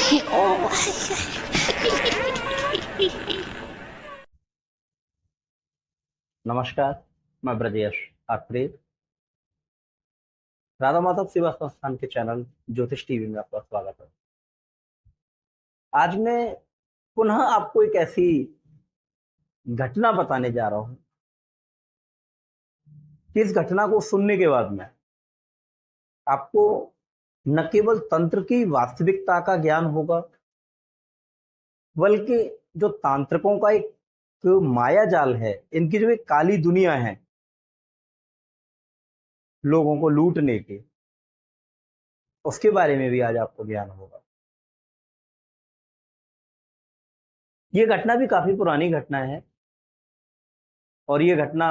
ओ, नमस्कार। मैं ब्रजेश आत्रेय, राधा माधव सेवा संस्थान के चैनल ज्योतिष टीवी में आपका स्वागत है। आज मैं पुनः आपको एक ऐसी घटना बताने जा रहा हूं कि इस घटना को सुनने के बाद में आपको न केवल तंत्र की वास्तविकता का ज्ञान होगा, बल्कि जो तांत्रिकों का एक माया जाल है, इनकी जो एक काली दुनिया है लोगों को लूटने के, उसके बारे में भी आज आपको ज्ञान होगा। ये घटना भी काफी पुरानी घटना है और ये घटना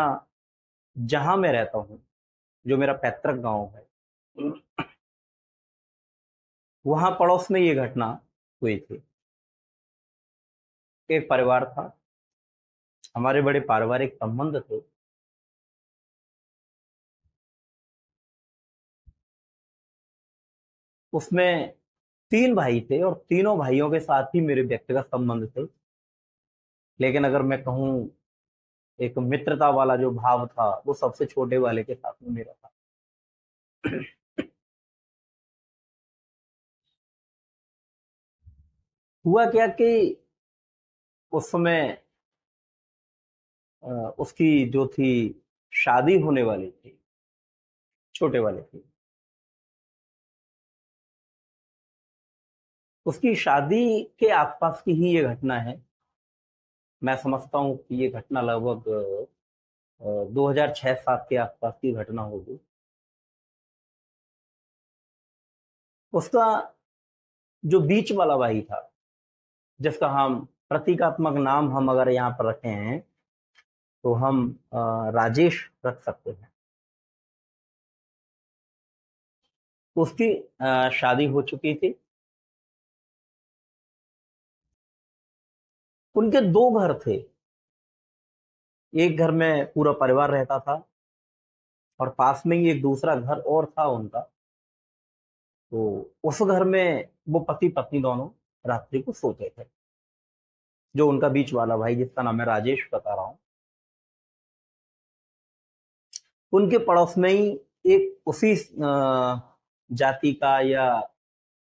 जहां मैं रहता हूँ, जो मेरा पैतृक गांव है, वहां पड़ोस में ये घटना हुई थी। एक परिवार था, हमारे बड़े पारिवारिक संबंध थे। उसमें 3 भाई थे और तीनों भाइयों के साथ ही मेरे व्यक्तिगत संबंध थे। लेकिन अगर मैं कहूँ, एक मित्रता वाला जो भाव था वो सबसे छोटे वाले के साथ में मेरा था। हुआ क्या कि उस समय उसकी जो थी, शादी होने वाली थी, छोटे वाले की। उसकी शादी के आसपास की ही ये घटना है। मैं समझता हूँ कि ये घटना लगभग 2006-07 के आसपास की घटना होगी। उसका जो बीच वाला भाई था, जिसका हम प्रतीकात्मक नाम हम अगर यहाँ पर रखे हैं तो हम राजेश रख सकते हैं। उसकी शादी हो चुकी थी। उनके 2 घर थे। एक घर में पूरा परिवार रहता था और पास में ही एक दूसरा घर और था उनका। तो उस घर में वो पति पत्नी दोनों रात्रि को सोते थे। जो उनका बीच वाला भाई, जिसका नाम मैं राजेश बता रहा हूँ, उनके पड़ोस में ही एक उसी जाति का या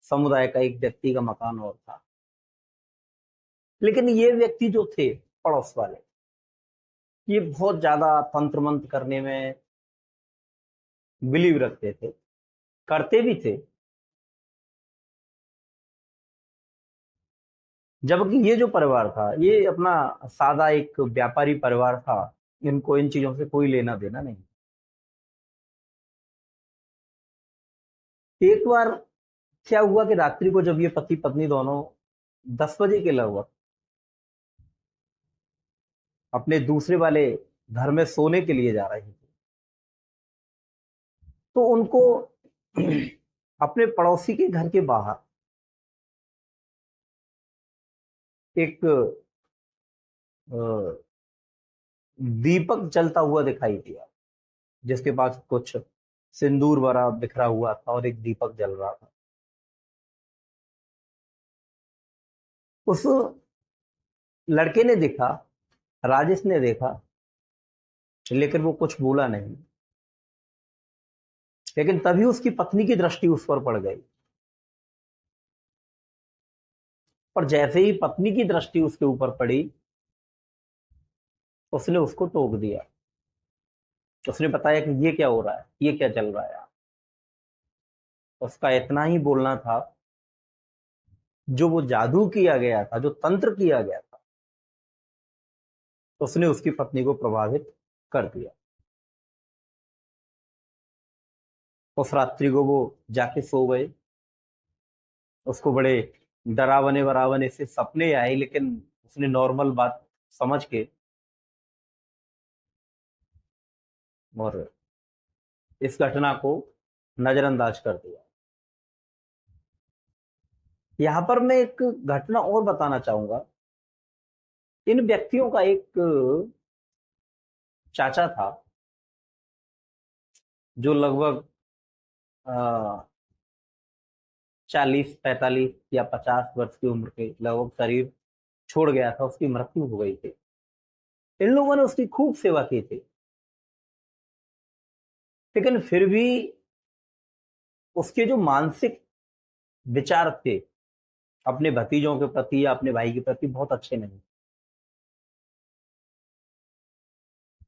समुदाय का एक व्यक्ति का मकान और था। लेकिन ये व्यक्ति जो थे पड़ोस वाले, ये बहुत ज्यादा तंत्र मंत्र करने में बिलीव रखते थे, करते भी थे। जबकि ये जो परिवार था, ये अपना सादा एक व्यापारी परिवार था। इनको इन चीजों से कोई लेना देना नहीं। एक बार क्या हुआ कि रात्रि को जब ये पति पत्नी दोनों 10 बजे के लगभग अपने दूसरे वाले घर में सोने के लिए जा रहे थे, तो उनको अपने पड़ोसी के घर के बाहर एक अ, दीपक जलता हुआ दिखाई दिया, जिसके पास कुछ सिंदूर वगैरह बिखरा हुआ था और एक दीपक जल रहा था। उस लड़के ने देखा, राजेश ने देखा, लेकिन वो कुछ बोला नहीं। लेकिन तभी उसकी पत्नी की दृष्टि उस पर पड़ गई और जैसे ही पत्नी की दृष्टि उसके ऊपर पड़ी, उसने उसको टोक दिया। उसने बताया कि ये क्या हो रहा है, ये क्या चल रहा है। उसका इतना ही बोलना था, जो वो जादू किया गया था, जो तंत्र किया गया था, उसने उसकी पत्नी को प्रभावित कर दिया। उस रात्रि को वो जाके सो गए। उसको बड़े डरावने वरावने से सपने आए, लेकिन उसने नॉर्मल बात समझ के और इस घटना को नजरअंदाज कर दिया। यहाँ पर मैं एक घटना और बताना चाहूंगा। इन व्यक्तियों का एक चाचा था, जो लगभग 40-45 या 50 वर्ष की उम्र के लगभग शरीर छोड़ गया था, उसकी मृत्यु हो गई थी। इन लोगों ने उसकी खूब सेवा की थी, लेकिन फिर भी उसके जो मानसिक विचार थे अपने भतीजों के प्रति या अपने भाई के प्रति बहुत अच्छे नहीं।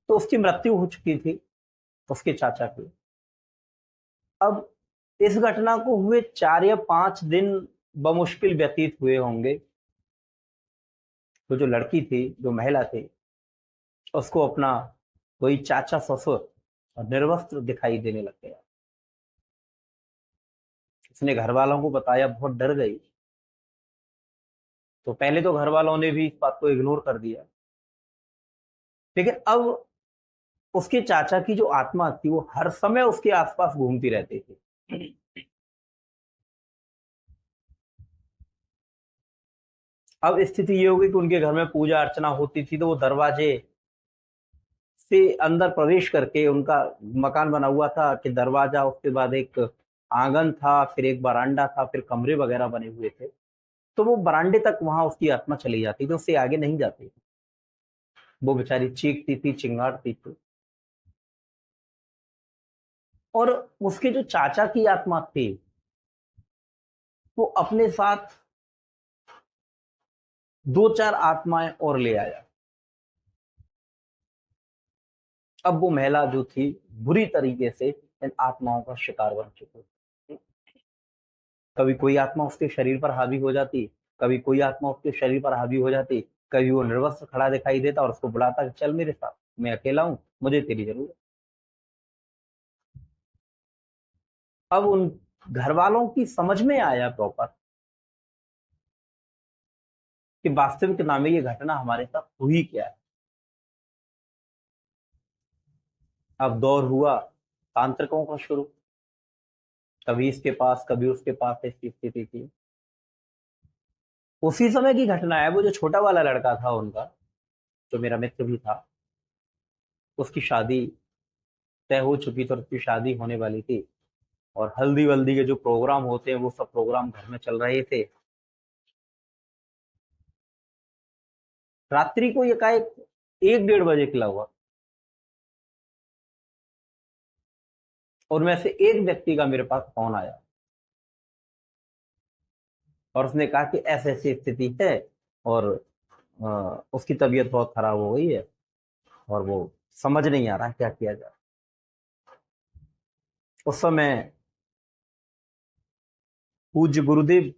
तो उसकी मृत्यु हो चुकी थी, उसके चाचा की। अब इस घटना को हुए 4 या 5 दिन बमुश्किल व्यतीत हुए होंगे। तो जो लड़की थी, जो महिला थी, उसको अपना वही चाचा ससुर निर्वस्त्र दिखाई देने लग गया। उसने घर वालों को बताया, बहुत डर गई। तो पहले तो घर वालों ने भी इस बात को इग्नोर कर दिया, लेकिन अब उसके चाचा की जो आत्मा थी वो हर समय उसके आसपास घूमती रहती थी। अब स्थिति ये हो गई कि उनके घर में पूजा अर्चना होती थी, तो वो दरवाजे से अंदर प्रवेश करके, उनका मकान बना हुआ था कि दरवाजा, उसके बाद एक आंगन था, फिर एक बरामदा था, फिर कमरे वगैरह बने हुए थे। तो वो बरामदे तक वहां उसकी आत्मा चली जाती थी, उससे आगे नहीं जाती। वो बेचारी चीखती थी, चिंगाड़ती थी। और उसके जो चाचा की आत्मा थी वो अपने साथ 2-4 आत्माएं और ले आया। अब वो महिला जो थी बुरी तरीके से इन आत्माओं का शिकार बन चुकी थी। कभी कोई आत्मा उसके शरीर पर हावी हो जाती, कभी कोई आत्मा उसके शरीर पर हावी हो जाती, कभी वो निर्वस्त्र खड़ा दिखाई देता और उसको बुलाता कि चल मेरे साथ, मैं अकेला हूं, मुझे तेरी जरूरत। अब उन घर वालों की समझ में आया प्रॉपर कि वास्तविक नाम में ये घटना हमारे साथ हुई क्या है। अब दौर हुआ तांत्रिकों का शुरू, कभी इसके पास कभी उसके पास ऐसी स्थिति थी। उसी समय की घटना है, वो जो छोटा वाला लड़का था उनका, जो मेरा मित्र भी था, उसकी शादी तय हो चुकी थी और उसकी शादी होने वाली थी। और हल्दी वल्दी के जो प्रोग्राम होते हैं वो सब प्रोग्राम घर में चल रहे थे। रात्रि को एकाएक 1-1:30 बजे हुआ, और में से एक व्यक्ति का मेरे पास फोन आया और उसने कहा कि ऐसी ऐसी स्थिति है और उसकी तबीयत बहुत खराब हो गई है और वो समझ नहीं आ रहा क्या किया जाए। उस समय पूज्य गुरुदेव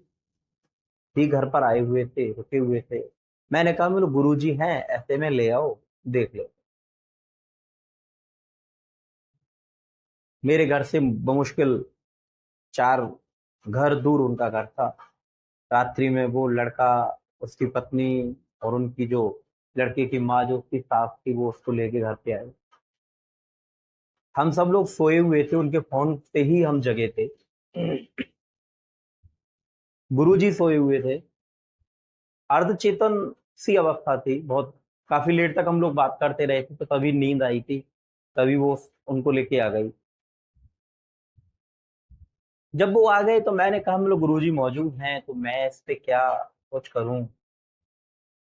भी घर पर आए हुए थे, रुके हुए थे। मैंने कहा मेरे गुरुजी हैं ऐसे में, ले आओ देख लो। मेरे घर से बमुश्किल 4 घर दूर उनका घर था। रात्रि में वो लड़का, उसकी पत्नी और उनकी जो लड़के की माँ, जो उसकी सास थी, वो उसको लेके घर पे आए। हम सब लोग सोए हुए थे, उनके फोन से ही हम जगे थे। गुरुजी सोए हुए थे, अर्धचेतन सी अवस्था थी बहुत। काफी लेट तक हम लोग बात करते रहे थे, तो कभी नींद आई थी, तभी वो उनको लेके आ गई। जब वो आ गए तो मैंने कहा हम लोग गुरुजी मौजूद हैं तो मैं इस पे क्या कुछ करूं।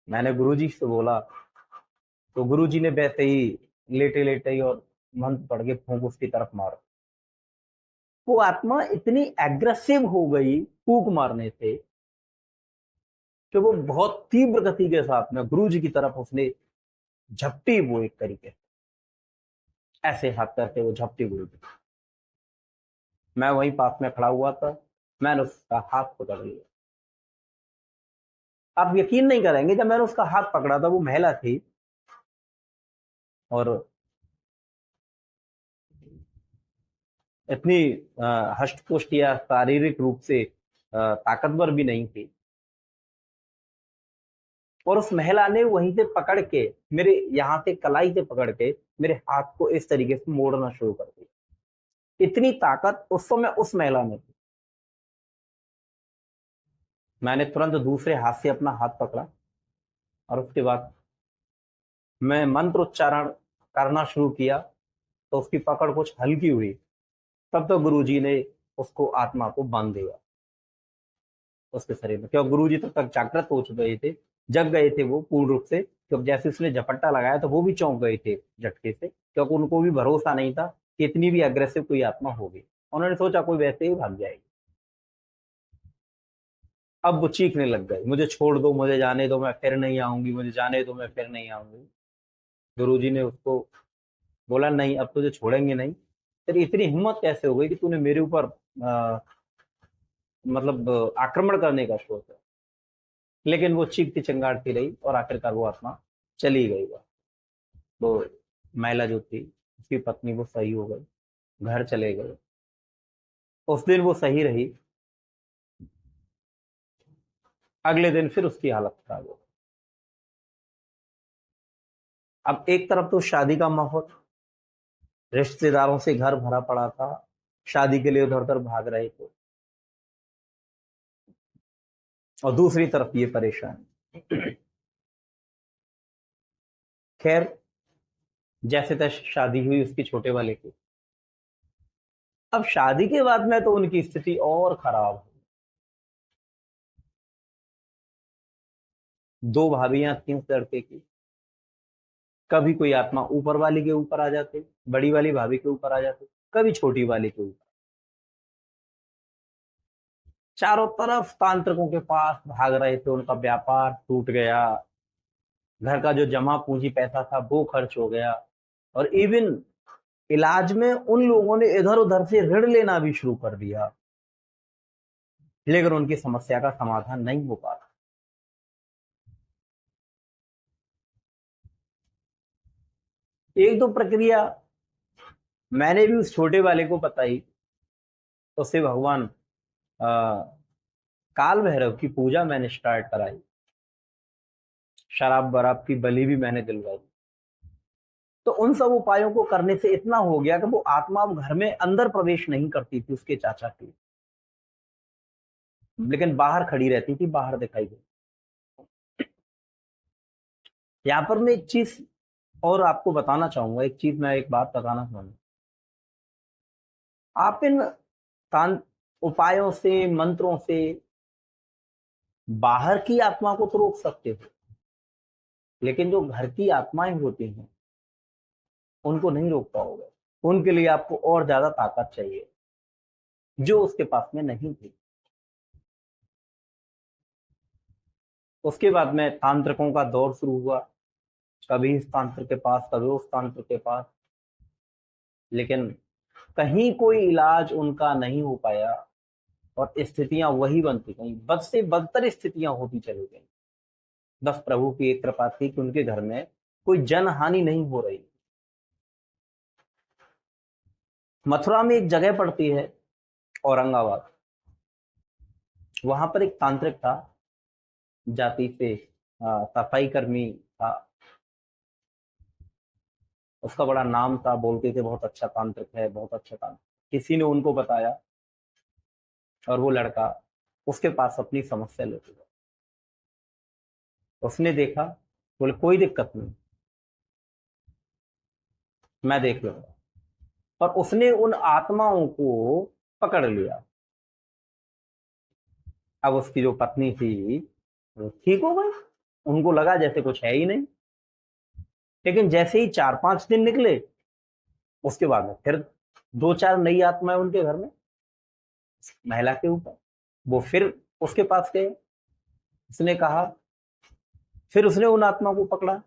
मैंने गुरुजी से बोला, तो गुरुजी ने वैसे ही लेटे लेटे ही और मंत्र पढ़ के फूंक उसकी तरफ मारा। वो आत्मा इतनी एग्रेसिव हो गई फूंक मारने से कि वो बहुत तीव्र गति के साथ में गुरुजी की तरफ उसने झपटी, वो एक तरीके से ऐसे हाथ करके वो झपटी गुरुजी। मैं वहीं पास में खड़ा हुआ था, मैंने उसका हाथ पकड़ लिया। आप यकीन नहीं करेंगे, जब मैंने उसका हाथ पकड़ा था, वो महिला थी और इतनी हष्ट पुष्ट या शारीरिक रूप से ताकतवर भी नहीं थी। और उस महिला ने वहीं से पकड़ के, मेरे यहाँ से कलाई से पकड़ के मेरे हाथ को इस तरीके से मोड़ना शुरू कर दिया। इतनी ताकत उस समय उस महिला में थी। मैंने तुरंत दूसरे हाथ से अपना हाथ पकड़ा और उसके बाद मैं मंत्र उच्चारण करना शुरू किया, तो उसकी पकड़ कुछ हल्की हुई। तब तो गुरुजी ने उसको, आत्मा को बांध दिया। उसके शरीर में, क्योंकि गुरुजी तक जागृत हो चुके थे, जग गए थे वो पूर्ण रूप से, क्योंकि जैसे उसने झपट्टा लगाया तो वो भी चौंक गए थे झटके से, क्योंकि उनको भी भरोसा नहीं था कि इतनी भी अग्रेसिव कोई आत्मा होगी। उन्होंने सोचा कोई वैसे ही भाग जाएगी। अब वो चीखने लग गए, मुझे छोड़ दो, मुझे जाने दो, मैं फिर नहीं आऊंगी, मुझे जाने दो, मैं फिर नहीं आऊंगी। गुरुजी ने उसको बोला, नहीं अब तुझे छोड़ेंगे नहीं। तेरी इतनी हिम्मत कैसे हो गई कि तूने मेरे ऊपर मतलब आक्रमण करने का सोचा। लेकिन वो चीखती चिंगारती रही और आखिरकार वो आत्मा चली गई। वो महिला जो थी, उसकी पत्नी, वो सही हो गई, घर चले गए। उस दिन वो सही रही, अगले दिन फिर उसकी हालत खराब हो गई। अब एक तरफ तो शादी का माहौल, रिश्तेदारों से घर भरा पड़ा था, शादी के लिए उधर उधर भाग रहे थे, और दूसरी तरफ ये परेशानी। खैर, जैसे तैसे शादी हुई उसकी छोटे वाले की। अब शादी के बाद में तो उनकी स्थिति और खराब हुई। दो भाभियां थी उस लड़के की। कभी कोई आत्मा ऊपर वाली के ऊपर आ जाती, बड़ी वाली भाभी के ऊपर आ जाती, कभी छोटी वाली के ऊपर। चारों तरफ तांत्रिकों के पास भाग रहे थे, उनका व्यापार टूट गया, घर का जो जमा पूंजी पैसा था वो खर्च हो गया, और इवन इलाज में उन लोगों ने इधर उधर से ऋण लेना भी शुरू कर दिया, लेकिन उनकी समस्या का समाधान नहीं हो पा रहा। एक दो प्रक्रिया मैंने भी उस छोटे वाले को बताई, उससे भगवान काल भैरव की पूजा मैंने स्टार्ट कराई, शराब बराब की बलि भी मैंने दिलवाई। तो उन सब उपायों को करने से इतना हो गया कि वो आत्मा अब घर में अंदर प्रवेश नहीं करती थी उसके चाचा की, लेकिन बाहर खड़ी रहती थी, बाहर दिखाई दी। यहाँ पर मैं एक चीज और आपको बताना चाहूंगा, एक चीज मैं एक बात बताना चाहूंगा। आप इन तान उपायों से, मंत्रों से बाहर की आत्मा को तो रोक सकते हो, लेकिन जो घर की आत्माएं होती हैं उनको नहीं रोक पाओगे। उनके लिए आपको और ज्यादा ताकत चाहिए, जो उसके पास में नहीं थी। उसके बाद में तांत्रिकों का दौर शुरू हुआ, कभी इस तांत्रिक के पास, कभी उस तांत्रिक के पास, लेकिन कहीं कोई इलाज उनका नहीं हो पाया, और स्थितियां वही बनती गई, बद से बदतर स्थितियां होती चली गई। बस प्रभु की एक कृपा थी कि उनके घर में कोई जन हानि नहीं हो रही। मथुरा में एक जगह पड़ती है, औरंगाबाद, वहां पर एक तांत्रिक था, जाति से सफाई कर्मी था। उसका बड़ा नाम था, बोलते थे बहुत अच्छा तांत्रिक है, बहुत अच्छा तांत्रिक। किसी ने उनको बताया, और वो लड़का उसके पास अपनी समस्या लेके गया। उसने देखा, बोले कोई दिक्कत नहीं, मैं देख लूंगा। और उसने उन आत्माओं को पकड़ लिया। अब उसकी जो पत्नी थी वो ठीक हो गई, उनको लगा जैसे कुछ है ही नहीं। लेकिन जैसे ही 4-5 दिन निकले, उसके बाद में फिर 2-4 नई आत्माएं उनके घर में, महिला के ऊपर। वो फिर उसके पास गए, उसने कहा, फिर उसने उन आत्मा को पकड़ा।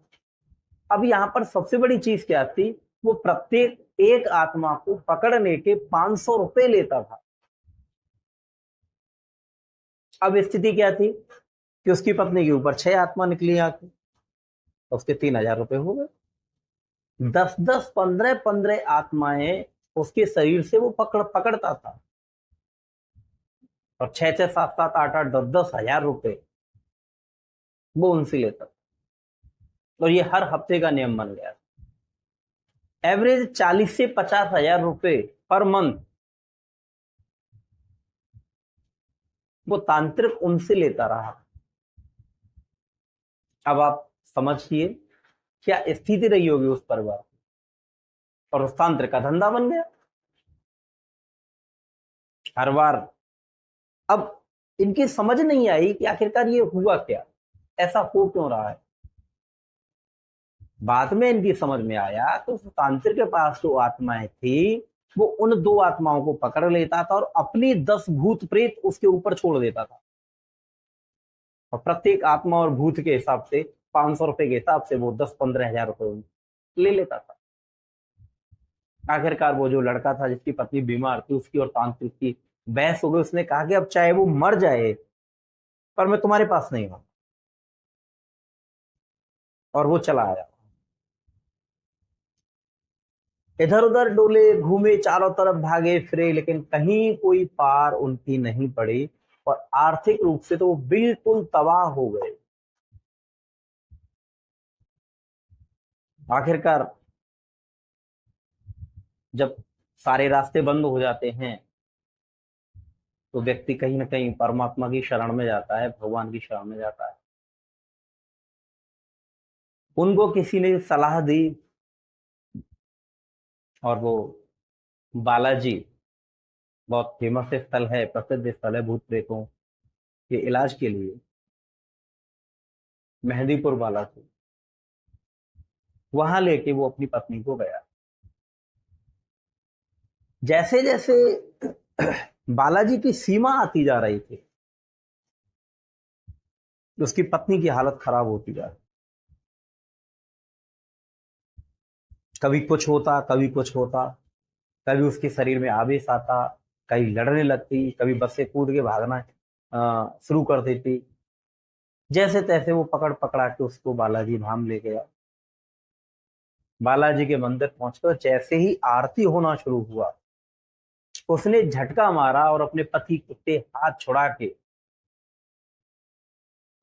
अब यहाँ पर सबसे बड़ी चीज क्या थी, वो प्रत्येक एक आत्मा को पकड़ने के 500 रुपए लेता था। अब स्थिति क्या थी कि उसकी पत्नी के ऊपर 6 आत्मा निकली आके, तो उसके 3,000 रुपए हो गए। 10-10, 15-15 आत्माएं उसके शरीर से वो पकड़ता था, और 6-6, 7-7, 8-8, 10-10 हजार रुपए वो उनसे लेता था। और ये हर हफ्ते का नियम बन गया। एवरेज 40 से 50 हजार रुपए पर मंथ वो तांत्रिक उनसे लेता रहा। अब आप समझिए क्या स्थिति रही होगी उस परिवार की। और उस तांत्रिक का धंधा बन गया हर बार। अब इनकी समझ नहीं आई कि आखिरकार ये हुआ क्या, ऐसा हो क्यों रहा है। बाद में इनकी समझ में आया तो उस तांत्रिक के पास जो आत्माएं थी, वो उन 2 आत्माओं को पकड़ लेता था और अपनी 10 भूत प्रेत उसके ऊपर छोड़ देता था, और प्रत्येक आत्मा और भूत के हिसाब से 500 रुपए के हिसाब से वो 10-15 हजार रुपए ले लेता था। आखिरकार वो जो लड़का था जिसकी पत्नी बीमार थी, उसकी और तांत्रिक की बहस हो गई। उसने कहा कि अब चाहे वो मर जाए पर मैं तुम्हारे पास नहीं हूं, और वो चला आया। इधर उधर डोले, घूमे, चारों तरफ भागे फिरे, लेकिन कहीं कोई पार उनकी नहीं पड़ी, और आर्थिक रूप से तो वो बिल्कुल तबाह हो गए। आखिरकार जब सारे रास्ते बंद हो जाते हैं तो व्यक्ति कहीं ना कहीं परमात्मा की शरण में जाता है, भगवान की शरण में जाता है। उनको किसी ने सलाह दी, और वो बालाजी, बहुत फेमस स्थल है, प्रसिद्ध स्थल है भूत प्रेतों के इलाज के लिए, मेहंदीपुर बालाजी, वहां लेके वो अपनी पत्नी को गया। जैसे जैसे बालाजी की सीमा आती जा रही थी, उसकी पत्नी की हालत खराब होती जा रही। कभी कुछ होता, कभी कुछ होता, कभी उसके शरीर में आवेश आता, कभी लड़ने लगती, कभी बस से कूद के भागना शुरू कर देती। जैसे तैसे वो पकड़ पकड़ा के उसको बालाजी धाम ले गया। बालाजी के मंदिर पहुंचकर जैसे ही आरती होना शुरू हुआ, उसने झटका मारा और अपने पति के हाथ छुड़ा के,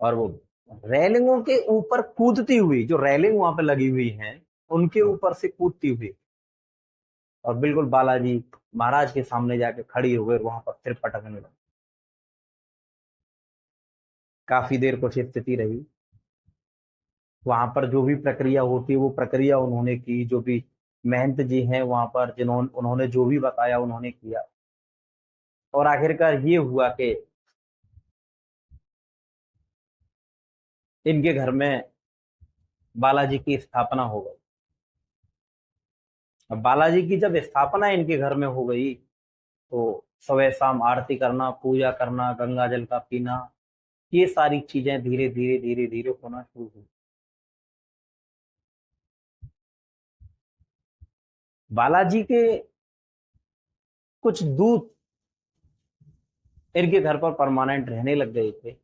और वो रेलिंगों के ऊपर कूदती हुई, जो रेलिंग वहां पे लगी हुई है उनके ऊपर से कूदती हुई, और बिल्कुल बालाजी महाराज के सामने जाके खड़ी हो गई, और वहां पर सिर पटकने लगी। काफी देर कुछ स्थिति रही। वहां पर जो भी प्रक्रिया होती है वो प्रक्रिया उन्होंने की, जो भी महंत जी हैं वहां पर, जिन्होंने उन्होंने जो भी बताया उन्होंने किया, और आखिरकार ये हुआ कि इनके घर में बालाजी की स्थापना हो गई। अब बालाजी की जब स्थापना इनके घर में हो गई तो सुबह शाम आरती करना, पूजा करना, गंगा जल का पीना, ये सारी चीजें धीरे धीरे धीरे धीरे होना शुरू हुई। बालाजी के कुछ दूत इनके घर पर परमानेंट रहने लग गए थे।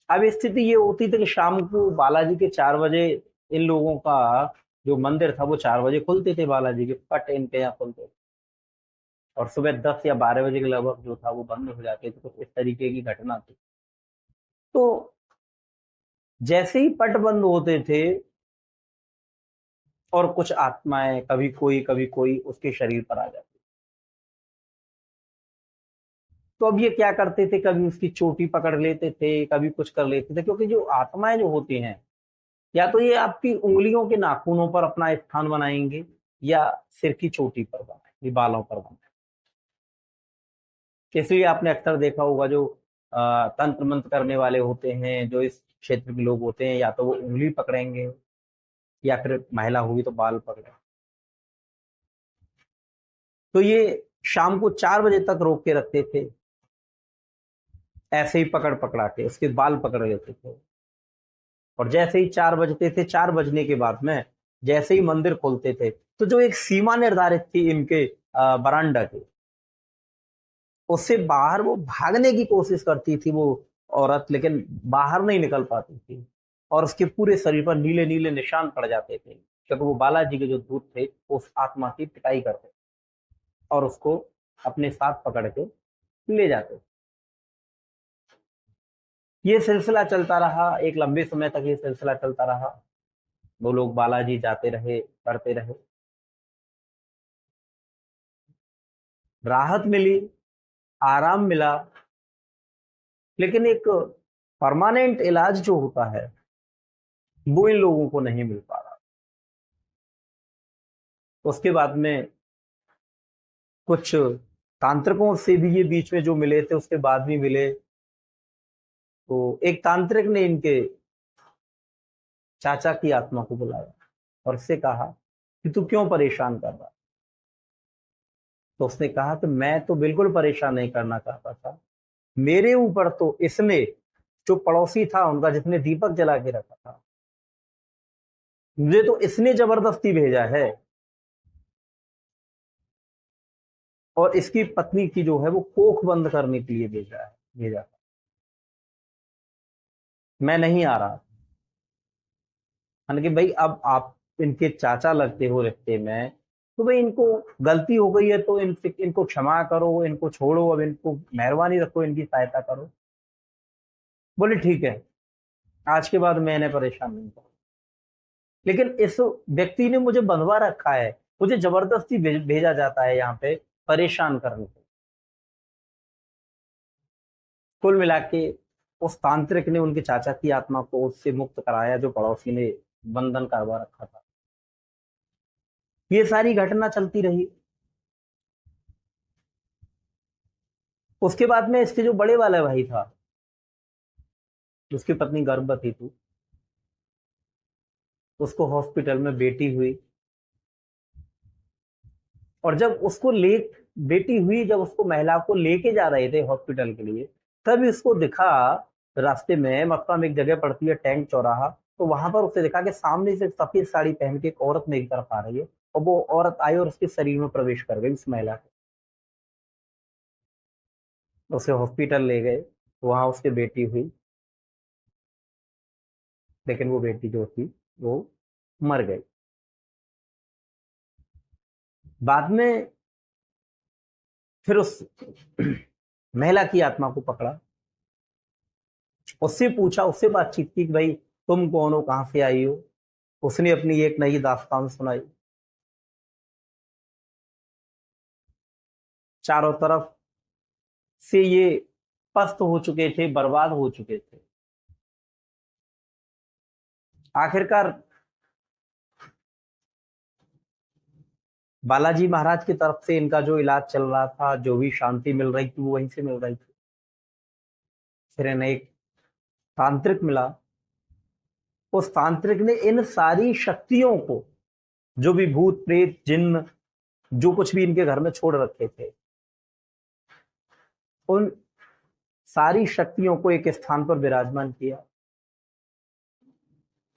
अब स्थिति ये होती थी कि शाम को बालाजी के 4 बजे इन लोगों का जो मंदिर था वो 4 बजे खुलते थे, बालाजी के पट इनके यहाँ खुलते थे, और सुबह 10 या 12 बजे के लगभग जो था वो बंद हो जाते थे। कुछ इस तरीके की घटना थी। तो जैसे ही पट बंद होते थे, और कुछ आत्माएं कभी कोई उसके शरीर पर आ जाती। तो अब ये क्या करते थे, कभी उसकी चोटी पकड़ लेते थे, कभी कुछ कर लेते थे, क्योंकि जो आत्माएं जो होती हैं, या तो ये आपकी उंगलियों के नाखूनों पर अपना स्थान बनाएंगे, या सिर की चोटी पर बनाएंगे, बालों पर बनाएंगे। इसलिए आपने अक्सर देखा होगा जो तंत्र मंत्र करने वाले होते हैं, जो इस क्षेत्र के लोग होते हैं, या तो वो उंगली पकड़ेंगे, या फिर महिला होगी तो बाल पकड़ेंगे। तो ये शाम को 4 बजे तक रोक के रखते थे, ऐसे ही पकड़ पकड़ा के उसके बाल पकड़ लेते थे। और जैसे ही 4 बजते थे, 4 बजने के बाद में जैसे ही मंदिर खोलते थे, तो जो एक सीमा निर्धारित थी इनके बरामदा की, उससे बाहर वो भागने की कोशिश करती थी वो औरत, लेकिन बाहर नहीं निकल पाती थी, और उसके पूरे शरीर पर नीले नीले निशान पड़ जाते थे, क्योंकि वो बालाजी के जो दूत थे उस आत्मा की पिटाई करते और उसको अपने साथ पकड़ के ले जाते। ये सिलसिला चलता रहा, एक लंबे समय तक ये सिलसिला चलता रहा। वो लोग बालाजी जाते रहे, करते रहे, राहत मिली, आराम मिला, लेकिन एक परमानेंट इलाज जो होता है वो इन लोगों को नहीं मिल पा रहा। उसके बाद में कुछ तांत्रिकों से भी ये बीच में जो मिले थे उसके बाद भी मिले। तो एक तांत्रिक ने इनके चाचा की आत्मा को बुलाया और उससे कहा कि तू क्यों परेशान कर रहा। तो उसने कहा कि मैं तो बिल्कुल परेशान नहीं करना चाहता था, मेरे ऊपर तो इसने, जो पड़ोसी था उनका जिसने दीपक जला के रखा था, मुझे तो इसने जबरदस्ती भेजा है और इसकी पत्नी की जो है वो कोख बंद करने के लिए भेजा। मैं नहीं आ रहा। मैंने कि भाई अब आप इनके चाचा लगते हो रिश्ते में, तो भाई इनको गलती हो गई है तो इनको क्षमा करो, इनको छोड़ो, अब इनको मेहरबानी रखो, इनकी सहायता करो। बोले ठीक है, आज के बाद मैं इन्हें परेशान नहीं करूँ। लेकिन इस व्यक्ति ने मुझे बंधवा रखा है, मुझे जबरदस्ती भेजा जाता है यहाँ पे परेशान करने के। कुल मिला के उस तांत्रिक ने उनके चाचा की आत्मा को उससे मुक्त कराया जो पड़ोसी ने बंधन करवा रखा था। ये सारी घटना चलती रही। उसके बाद में इसके जो बड़े वाला भाई था, उसकी पत्नी गर्भवती थी, उसको हॉस्पिटल में बेटी हुई। और जब उसको ले बेटी हुई, जब उसको महिला को लेके जा रहे थे हॉस्पिटल के लिए, तभी उसको दिखा रास्ते में, मक्का में एक जगह पड़ती है टैंक चौराहा, तो वहां पर उसे देखा कि सामने से सफेद साड़ी पहन के एक औरत मेरी तरफ आ रही है और वो औरत आई और उसके शरीर में प्रवेश कर गई उस महिला के। उसे हॉस्पिटल ले गए, वहां उसकी बेटी हुई, लेकिन वो बेटी जो थी वो मर गई। बाद में फिर उस महिला की आत्मा को पकड़ा, उससे पूछा, उससे बातचीत की कि भाई तुम कौन हो, कहां से आई हो। उसने अपनी एक नई दास्तान सुनाई। चारों तरफ से ये पस्त हो चुके थे, बर्बाद हो चुके थे। आखिरकार बालाजी महाराज की तरफ से इनका जो इलाज चल रहा था, जो भी शांति मिल रही थी, वो वहीं से मिल रही थी। फिर इन्हें एक तांत्रिक मिला। उस तांत्रिक ने इन सारी शक्तियों को, जो भी भूत प्रेत जिन्न जो कुछ भी इनके घर में छोड़ रखे थे, उन सारी शक्तियों को एक स्थान पर विराजमान किया,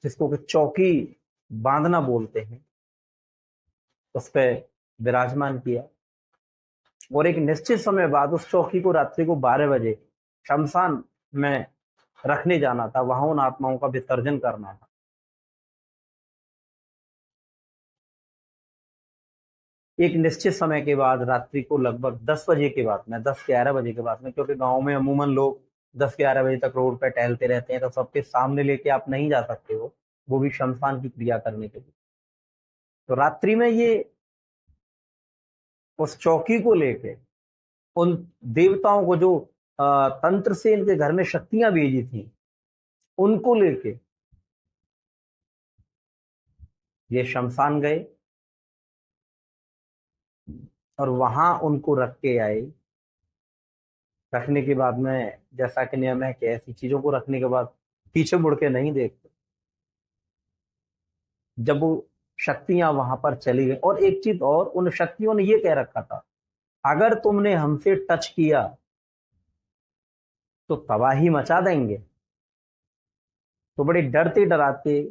जिसको कि चौकी बांधना बोलते हैं। उस पर विराजमान किया और एक निश्चित समय बाद उस चौकी को रात्रि को 12 बजे शमशान में रखने जाना था, वहां उन आत्माओं का विसर्जन करना था। एक निश्चित समय के बाद रात्रि को लगभग 10 बजे के बाद में, 10-11 बजे के बाद में, क्योंकि गांव में अमूमन लोग 10-11 बजे तक रोड पे टहलते रहते हैं, तो सबके सामने लेके आप नहीं जा सकते हो, वो भी शमशान की क्रिया करने के लिए। तो रात्रि में ये उस चौकी को लेके उन देवताओं को, जो तंत्र से इनके घर में शक्तियां भेजी थी, उनको लेके ये शमशान गए और वहां उनको रख के आए। रखने के बाद में, जैसा कि नियम है कि ऐसी चीजों को रखने के बाद पीछे मुड़ के नहीं देखते, जब वो शक्तियां वहां पर चली गई। और एक चीज और, उन शक्तियों ने ये कह रखा था, अगर तुमने हमसे टच किया तो तबाही मचा देंगे। तो बड़े डरते डराते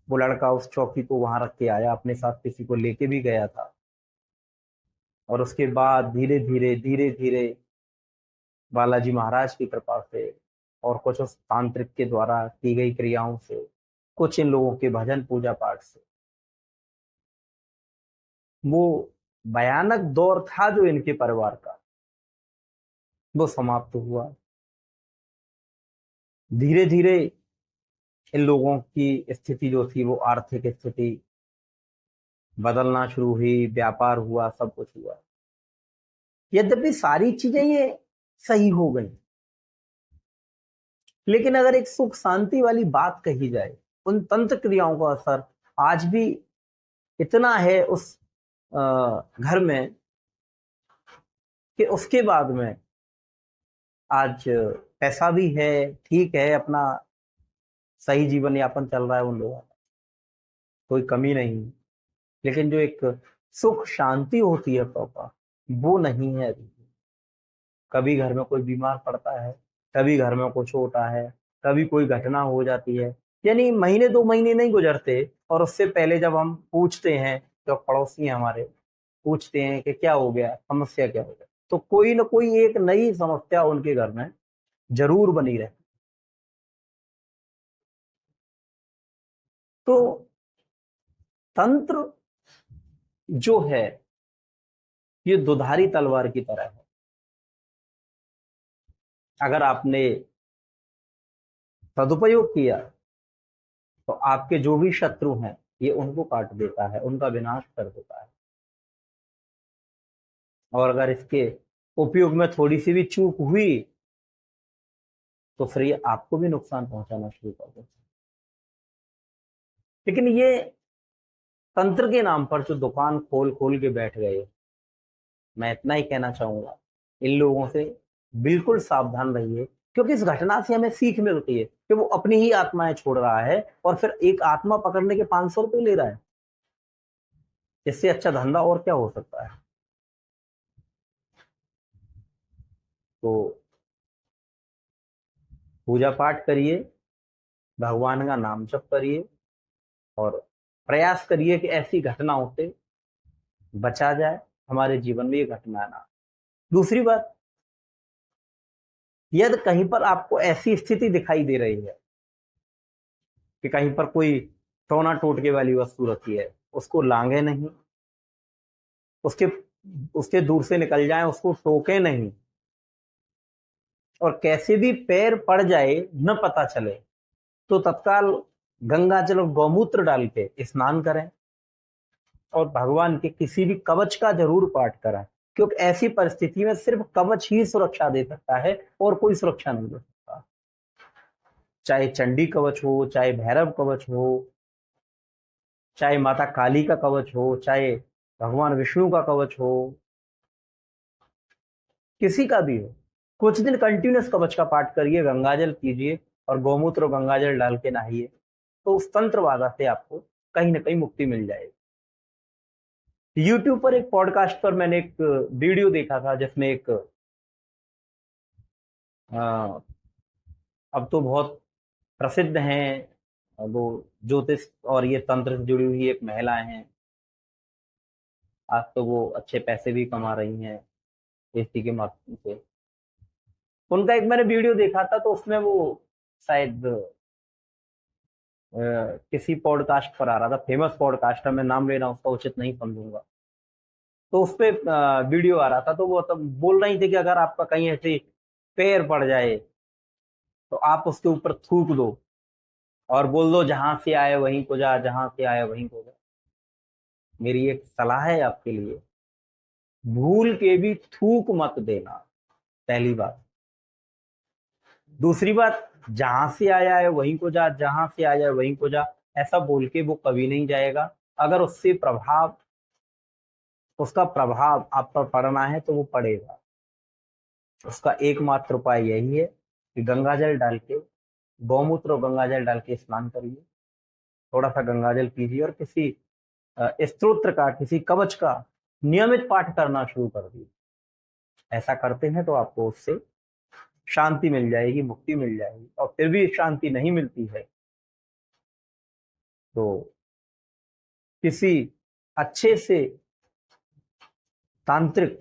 वो लड़का उस चौकी को वहां रख के आया, अपने साथ किसी को लेके भी गया था। और उसके बाद धीरे धीरे धीरे धीरे बालाजी महाराज की कृपा से और कुछ उस तांत्रिक के द्वारा की गई क्रियाओं से, कुछ इन लोगों के भजन पूजा पाठ से, वो भयानक दौर था जो इनके परिवार का, वो समाप्त हुआ। धीरे धीरे इन लोगों की स्थिति जो थी, वो आर्थिक स्थिति बदलना शुरू हुई, व्यापार हुआ, सब कुछ हुआ। यद्यपि सारी चीजें ये सही हो गई, लेकिन अगर एक सुख शांति वाली बात कही जाए, उन तंत्र क्रियाओं का असर आज भी इतना है उस घर में कि उसके बाद में आज पैसा भी है, ठीक है, अपना सही जीवन यापन चल रहा है उन लोगों का, कोई कमी नहीं, लेकिन जो एक सुख शांति होती है प्रॉपर, वो नहीं है अभी। कभी घर में कोई बीमार पड़ता है, कभी घर में कुछ होता है, कभी कोई घटना हो जाती है, यानी महीने 2 महीने नहीं गुजरते और उससे पहले जब हम पूछते हैं, जो पड़ोसी हैं हमारे, पूछते हैं कि क्या हो गया, समस्या क्या हो गया, तो कोई ना कोई एक नई समस्या उनके घर में जरूर बनी रहे। तो तंत्र जो है ये दुधारी तलवार की तरह है। अगर आपने सदुपयोग किया तो आपके जो भी शत्रु हैं ये उनको काट देता है, उनका विनाश कर देता है। और अगर इसके उपयोग में थोड़ी सी भी चूक हुई तो फिर ये आपको भी नुकसान पहुंचाना शुरू कर देता है। लेकिन ये तंत्र के नाम पर जो दुकान खोल खोल के बैठ गए, मैं इतना ही कहना चाहूंगा, इन लोगों से बिल्कुल सावधान रहिए, क्योंकि इस घटना से हमें सीख मिलती है कि वो अपनी ही आत्माएं छोड़ रहा है और फिर एक आत्मा पकड़ने के 500 रुपये ले रहा है। इससे अच्छा धंधा और क्या हो सकता है। तो पूजा पाठ करिए, भगवान का नाम जप करिए और प्रयास करिए कि ऐसी घटनाओं से बचा जाए, हमारे जीवन में ये घटना ना। दूसरी बात, यदि कहीं पर आपको ऐसी स्थिति दिखाई दे रही है कि कहीं पर कोई टोना टोटके वाली वस्तु रखी है, उसको लांगे नहीं, उसके उसके दूर से निकल जाएं, उसको टोके नहीं, और कैसे भी पैर पड़ जाए न पता चले तो तत्काल गंगा जल और गौमूत्र डाल के स्नान करें और भगवान के किसी भी कवच का जरूर पाठ करें, क्योंकि ऐसी परिस्थिति में सिर्फ कवच ही सुरक्षा दे सकता है और कोई सुरक्षा नहीं दे सकता। चाहे चंडी कवच हो, चाहे भैरव कवच हो, चाहे माता काली का कवच हो, चाहे भगवान विष्णु का कवच हो, किसी का भी हो, कुछ दिन कंटिन्यूस कवच का पाठ करिए, गंगाजल कीजिए और गौमूत्र और गंगाजल डाल के नहाइए, तो उस तंत्र बाधा से आपको कहीं ना कहीं मुक्ति मिल जाएगी। यूट्यूब पर एक पॉडकास्ट पर मैंने एक वीडियो देखा था जिसमें एक अब तो बहुत प्रसिद्ध हैं वो ज्योतिष और ये तंत्र से जुड़ी हुई एक महिलाएं हैं। आज तो वो अच्छे पैसे भी कमा रही हैं इसी के माध्यम से। उनका एक मैंने वीडियो देखा था, तो उसमें वो शायद किसी पॉडकास्ट पर आ रहा था, फेमस पॉडकास्ट है, मैं नाम लेना उसका उचित नहीं समझूंगा। तो उस पे वीडियो आ रहा था, तो वो तब बोल रही थी कि अगर आपका कहीं ऐसे पैर पड़ जाए तो आप उसके ऊपर थूक दो और बोल दो जहां से आए वहीं को जा, जहां से आए वहीं को जा। मेरी एक सलाह है आपके लिए, भूल के भी थूक मत देना, पहली बात। दूसरी बात, जहां से आया है वहीं को जा, जहां से आया है वहीं को जा, ऐसा बोल के वो कभी नहीं जाएगा। अगर उसका प्रभाव आप पर पड़ना है तो वो पड़ेगा। उसका एकमात्र उपाय यही है कि गंगाजल डाल के, गौमूत्र और गंगाजल डाल के स्नान करिए, थोड़ा सा गंगाजल पीजिए और किसी स्तोत्र का, किसी कवच का नियमित पाठ करना शुरू कर दीजिए। ऐसा करते हैं तो आपको उससे शांति मिल जाएगी, मुक्ति मिल जाएगी। और फिर भी शांति नहीं मिलती है तो किसी अच्छे से तांत्रिक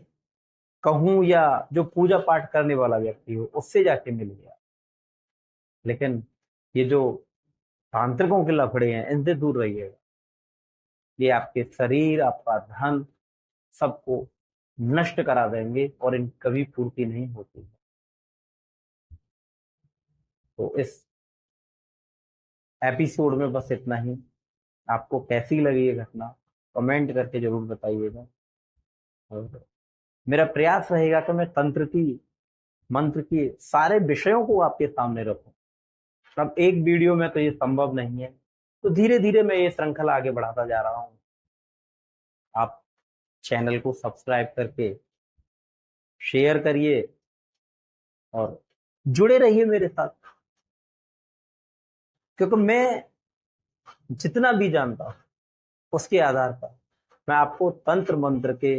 कहूं या जो पूजा पाठ करने वाला व्यक्ति हो उससे जाके मिल गया। लेकिन ये जो तांत्रिकों के लफड़े हैं इनसे दूर रहिएगा। ये आपके शरीर, आपका धन, सबको नष्ट करा देंगे और इन कभी पूर्ति नहीं होती है। तो इस एपिसोड में बस इतना ही। आपको कैसी लगी ये घटना कमेंट करके जरूर बताइएगा। और मेरा प्रयास रहेगा कि मैं तंत्र की, मंत्र की सारे विषयों को आपके सामने रखूं। अब एक वीडियो में तो ये संभव नहीं है, तो धीरे धीरे मैं ये श्रृंखला आगे बढ़ाता जा रहा हूँ। आप चैनल को सब्सक्राइब करके शेयर करिए और जुड़े रहिए मेरे साथ, क्योंकि मैं जितना भी जानता हूं उसके आधार पर मैं आपको तंत्र मंत्र के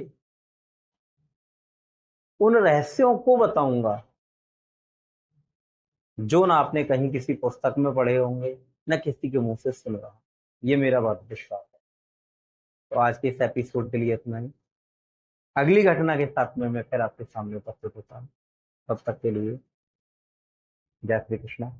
उन रहस्यों को बताऊंगा जो ना आपने कहीं किसी पुस्तक में पढ़े होंगे, न किसी के मुंह से सुन रहा। ये मेरा बहुत विश्वास है। तो आज के इस एपिसोड के लिए इतना ही। अगली घटना के साथ में मैं फिर आपके सामने उपस्थित होता हूँ। तब तक के लिए जय श्री कृष्णा।